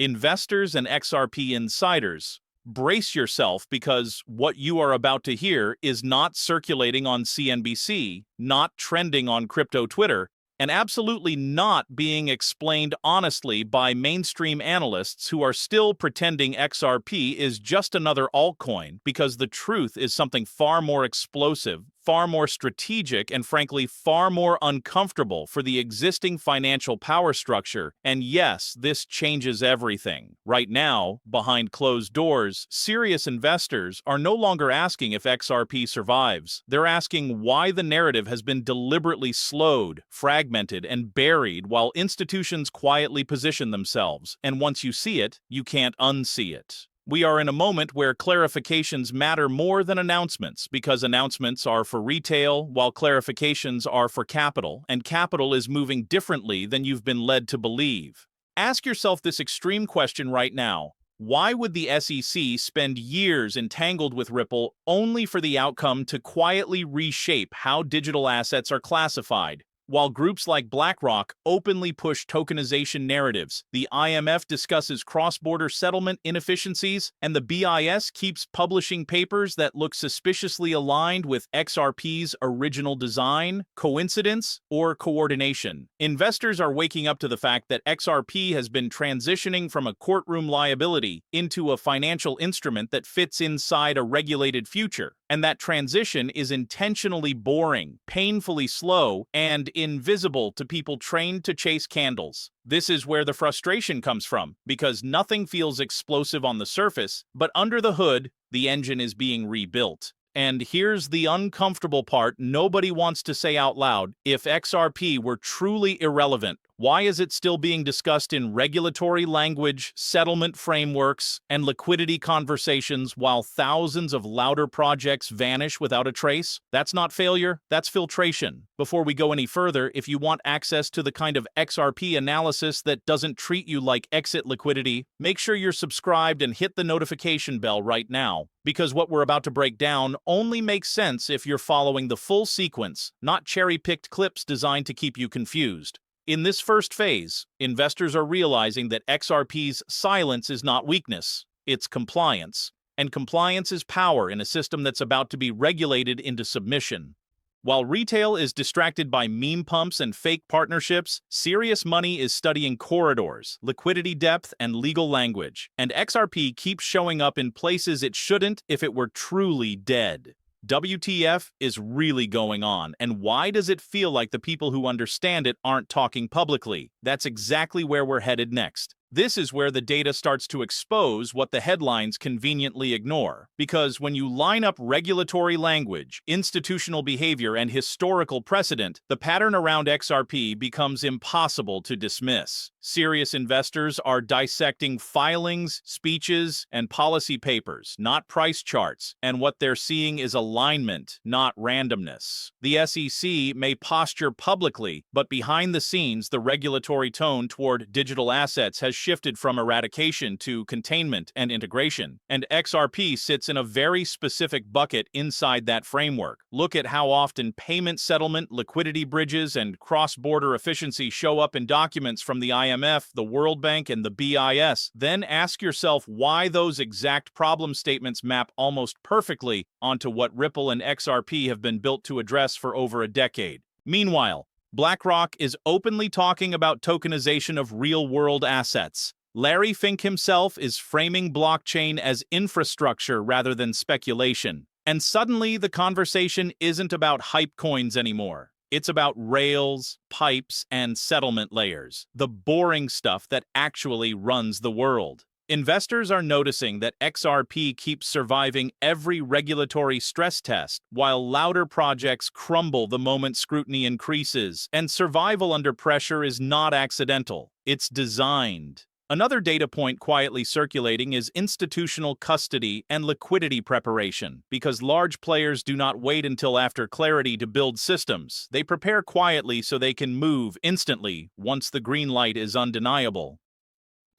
Investors and XRP insiders, brace yourself because what you are about to hear is not circulating on CNBC, not trending on crypto Twitter, and absolutely not being explained honestly by mainstream analysts who are still pretending XRP is just another altcoin, because the truth is something far more explosive, far more strategic, and frankly far more uncomfortable for the existing financial power structure. And yes, this changes everything. Right now, behind closed doors, serious investors are no longer asking if XRP survives. They're asking why the narrative has been deliberately slowed, fragmented, and buried while institutions quietly position themselves. And once you see it, you can't unsee it. We are in a moment where clarifications matter more than announcements, because announcements are for retail, while clarifications are for capital, and capital is moving differently than you've been led to believe. Ask yourself this extreme question right now. Why would the SEC spend years entangled with Ripple only for the outcome to quietly reshape how digital assets are classified? While groups like BlackRock openly push tokenization narratives, the IMF discusses cross-border settlement inefficiencies, and the BIS keeps publishing papers that look suspiciously aligned with XRP's original design, coincidence, or coordination. Investors are waking up to the fact that XRP has been transitioning from a courtroom liability into a financial instrument that fits inside a regulated future. And that transition is intentionally boring, painfully slow, and invisible to people trained to chase candles. This is where the frustration comes from, because nothing feels explosive on the surface, but under the hood, the engine is being rebuilt. And here's the uncomfortable part nobody wants to say out loud. If XRP were truly irrelevant, why is it still being discussed in regulatory language, settlement frameworks, and liquidity conversations while thousands of louder projects vanish without a trace? That's not failure, that's filtration. Before we go any further, if you want access to the kind of XRP analysis that doesn't treat you like exit liquidity, make sure you're subscribed and hit the notification bell right now, because what we're about to break down only makes sense if you're following the full sequence, not cherry-picked clips designed to keep you confused. In this first phase, investors are realizing that XRP's silence is not weakness, it's compliance. And compliance is power in a system that's about to be regulated into submission. While retail is distracted by meme pumps and fake partnerships, serious money is studying corridors, liquidity depth, and legal language. And XRP keeps showing up in places it shouldn't if it were truly dead. WTF is really going on, and why does it feel like the people who understand it aren't talking publicly? That's exactly where we're headed next. This is where the data starts to expose what the headlines conveniently ignore. Because when you line up regulatory language, institutional behavior, and historical precedent, the pattern around XRP becomes impossible to dismiss. Serious investors are dissecting filings, speeches, and policy papers, not price charts, and what they're seeing is alignment, not randomness. The SEC may posture publicly, but behind the scenes, the regulatory tone toward digital assets has shifted from eradication to containment and integration, and XRP sits in a very specific bucket inside that framework. Look at how often payment settlement, liquidity bridges, and cross-border efficiency show up in documents from the IMF, the World Bank, and the BIS. Then ask yourself why those exact problem statements map almost perfectly onto what Ripple and XRP have been built to address for over a decade. Meanwhile, BlackRock is openly talking about tokenization of real-world assets. Larry Fink himself is framing blockchain as infrastructure rather than speculation. And suddenly, the conversation isn't about hype coins anymore. It's about rails, pipes, and settlement layers, the boring stuff that actually runs the world. Investors are noticing that XRP keeps surviving every regulatory stress test, while louder projects crumble the moment scrutiny increases, and survival under pressure is not accidental, it's designed. Another data point quietly circulating is institutional custody and liquidity preparation, because large players do not wait until after clarity to build systems. They prepare quietly so they can move instantly once the green light is undeniable.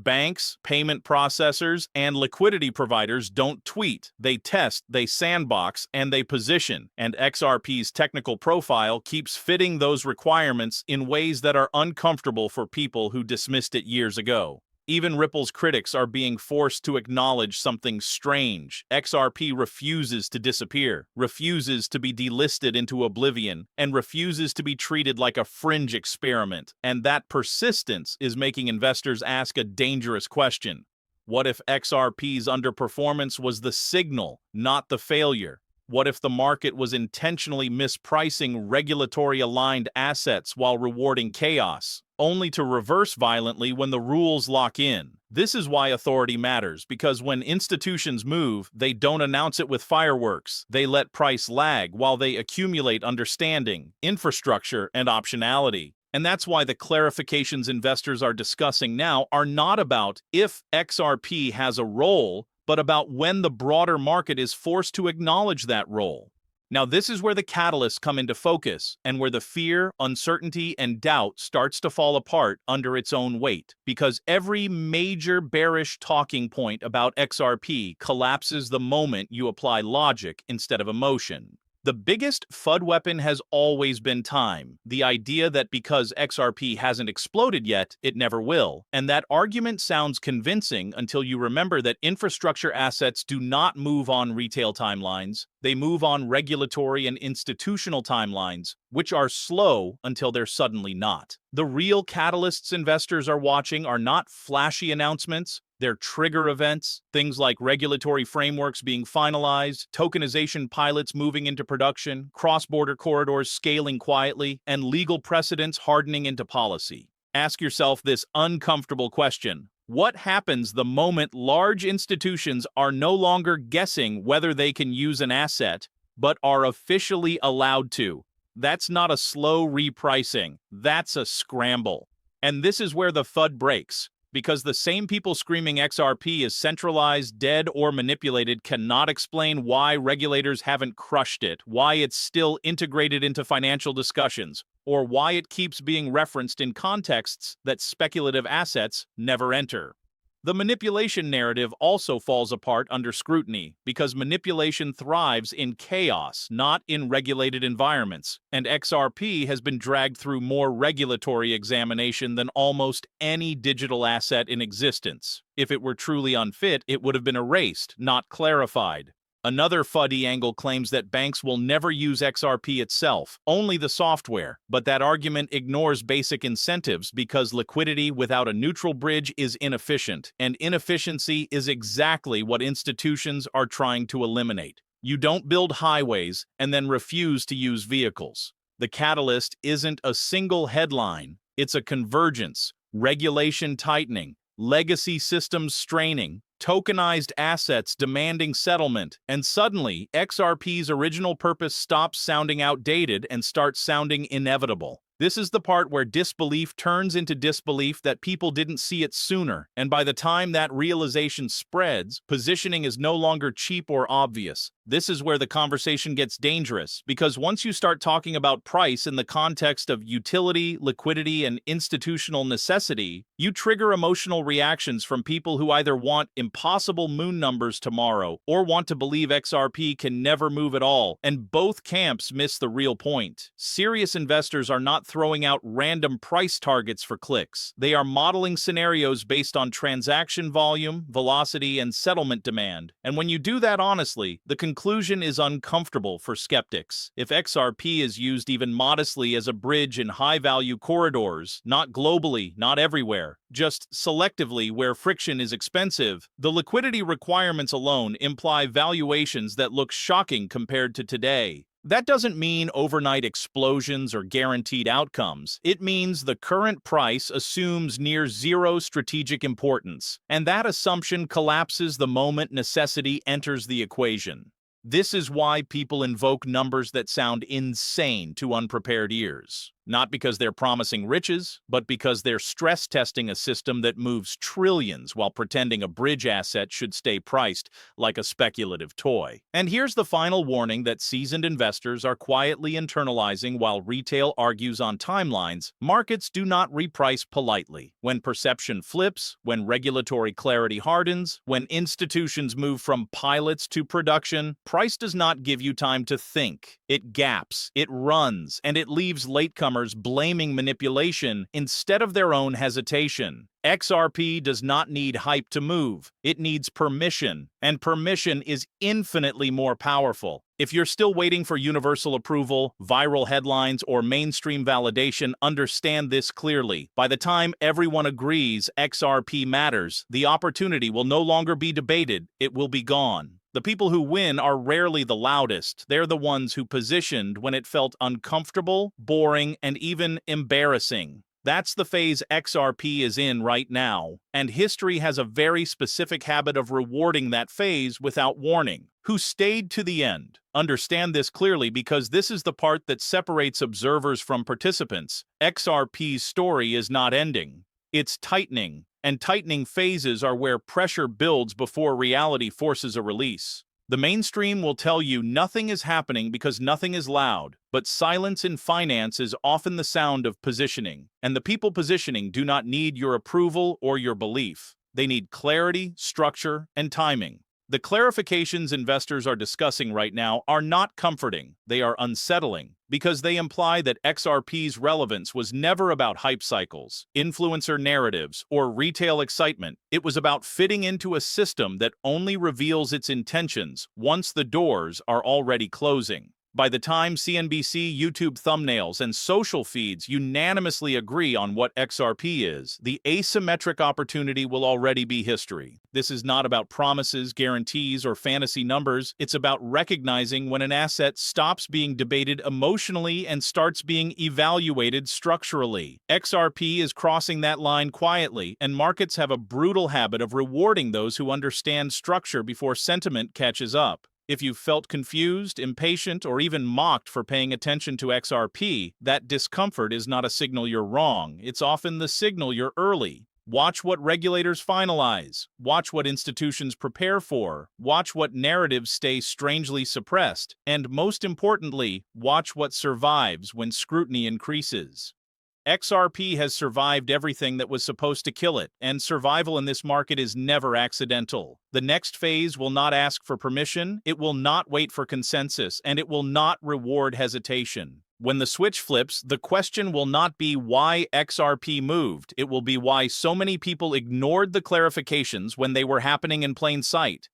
Banks, payment processors, and liquidity providers don't tweet. They test, they sandbox, and they position. And XRP's technical profile keeps fitting those requirements in ways that are uncomfortable for people who dismissed it years ago. Even Ripple's critics are being forced to acknowledge something strange. XRP refuses to disappear, refuses to be delisted into oblivion, and refuses to be treated like a fringe experiment. And that persistence is making investors ask a dangerous question. What if XRP's underperformance was the signal, not the failure? What if the market was intentionally mispricing regulatory-aligned assets while rewarding chaos, only to reverse violently when the rules lock in? This is why authority matters, because when institutions move, they don't announce it with fireworks. They let price lag while they accumulate understanding, infrastructure, and optionality. And that's why the clarifications investors are discussing now are not about if XRP has a role, but about when the broader market is forced to acknowledge that role. Now, this is where the catalysts come into focus, and where the fear, uncertainty, and doubt starts to fall apart under its own weight, because every major bearish talking point about XRP collapses the moment you apply logic instead of emotion. The biggest FUD weapon has always been time, the idea that because XRP hasn't exploded yet, it never will. And that argument sounds convincing until you remember that infrastructure assets do not move on retail timelines, they move on regulatory and institutional timelines, which are slow until they're suddenly not. The real catalysts investors are watching are not flashy announcements, they're trigger events, things like regulatory frameworks being finalized, tokenization pilots moving into production, cross-border corridors scaling quietly, and legal precedents hardening into policy. Ask yourself this uncomfortable question. What happens the moment large institutions are no longer guessing whether they can use an asset, but are officially allowed to? That's not a slow repricing, that's a scramble. And this is where the FUD breaks. Because the same people screaming XRP is centralized, dead, or manipulated cannot explain why regulators haven't crushed it, why it's still integrated into financial discussions, or why it keeps being referenced in contexts that speculative assets never enter. The manipulation narrative also falls apart under scrutiny because manipulation thrives in chaos, not in regulated environments, and XRP has been dragged through more regulatory examination than almost any digital asset in existence. If it were truly unfit, it would have been erased, not clarified. Another FUD angle claims that banks will never use XRP itself, only the software, but that argument ignores basic incentives because liquidity without a neutral bridge is inefficient, and inefficiency is exactly what institutions are trying to eliminate. You don't build highways and then refuse to use vehicles. The catalyst isn't a single headline, it's a convergence, regulation tightening, legacy systems straining, tokenized assets demanding settlement, and suddenly XRP's original purpose stops sounding outdated and starts sounding inevitable. This is the part where disbelief turns into disbelief that people didn't see it sooner, and by the time that realization spreads, positioning is no longer cheap or obvious. This is where the conversation gets dangerous, because once you start talking about price in the context of utility, liquidity, and institutional necessity, you trigger emotional reactions from people who either want impossible moon numbers tomorrow or want to believe XRP can never move at all, and both camps miss the real point. Serious investors are not throwing out random price targets for clicks. They are modeling scenarios based on transaction volume, velocity, and settlement demand. And when you do that honestly, the conclusion is uncomfortable for skeptics. If XRP is used even modestly as a bridge in high-value corridors, not globally, not everywhere, just selectively where friction is expensive, the liquidity requirements alone imply valuations that look shocking compared to today. That doesn't mean overnight explosions or guaranteed outcomes. It means the current price assumes near zero strategic importance, and that assumption collapses the moment necessity enters the equation. This is why people invoke numbers that sound insane to unprepared ears. Not because they're promising riches, but because they're stress testing a system that moves trillions while pretending a bridge asset should stay priced like a speculative toy. And here's the final warning that seasoned investors are quietly internalizing while retail argues on timelines: markets do not reprice politely. When perception flips, when regulatory clarity hardens, when institutions move from pilots to production, price does not give you time to think. It gaps, it runs, and it leaves latecomers newcomers blaming manipulation instead of their own hesitation. XRP does not need hype to move. It needs permission, and permission is infinitely more powerful. If you're still waiting for universal approval, viral headlines, or mainstream validation, understand this clearly. By the time everyone agrees XRP matters, the opportunity will no longer be debated, it will be gone. The people who win are rarely the loudest. They're the ones who positioned when it felt uncomfortable, boring, and even embarrassing. That's the phase XRP is in right now, and history has a very specific habit of rewarding that phase without warning. Who stayed to the end? Understand this clearly because this is the part that separates observers from participants. XRP's story is not ending. It's tightening, and tightening phases are where pressure builds before reality forces a release. The mainstream will tell you nothing is happening because nothing is loud, but silence in finance is often the sound of positioning, and the people positioning do not need your approval or your belief. They need clarity, structure, and timing. The clarifications investors are discussing right now are not comforting, they are unsettling, because they imply that XRP's relevance was never about hype cycles, influencer narratives, or retail excitement. It was about fitting into a system that only reveals its intentions once the doors are already closing. By the time CNBC, YouTube thumbnails, and social feeds unanimously agree on what XRP is, the asymmetric opportunity will already be history. This is not about promises, guarantees, or fantasy numbers. It's about recognizing when an asset stops being debated emotionally and starts being evaluated structurally. XRP is crossing that line quietly, and markets have a brutal habit of rewarding those who understand structure before sentiment catches up. If you've felt confused, impatient, or even mocked for paying attention to XRP, that discomfort is not a signal you're wrong. It's often the signal you're early. Watch what regulators finalize. Watch what institutions prepare for. Watch what narratives stay strangely suppressed. And most importantly, watch what survives when scrutiny increases. XRP has survived everything that was supposed to kill it, and survival in this market is never accidental. The next phase will not ask for permission, it will not wait for consensus, and it will not reward hesitation. When the switch flips, the question will not be why XRP moved, it will be why so many people ignored the clarifications when they were happening in plain sight.